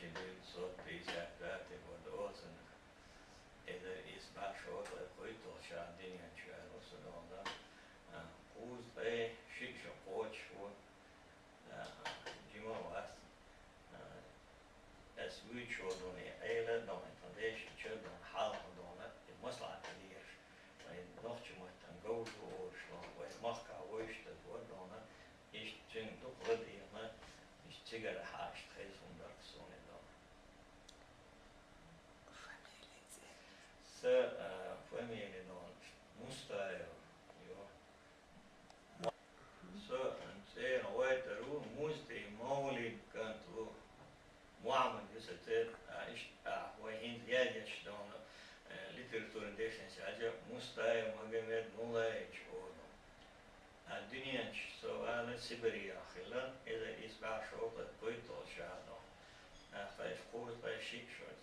جديد صوت بيزا ذاتي ودوزن إذا إسبع شوط لقيت وشا الدنيا شوال وصلونا قوز بي شيك شقوش و جيما واس أسوي شودوني أيلا دون تنديش شودون حال دونا المصلحة كبير وين نخش مهتم وشلون وين مخا ويش تدودونا إيش تين تقردينا إيش تجر حاش تخيزون دركسوني دونا family non mustajo jo så en ويترو مستي مولد كانتو معمل يساتر إيش وين يادش دون ليتراتور ديشن ساجا مستاjo مجمد نولاج أودو الدنيا سواء سيبريا خلال إذا إسبع شوطة بيتو شادو فايش قوت فايش شيك شوط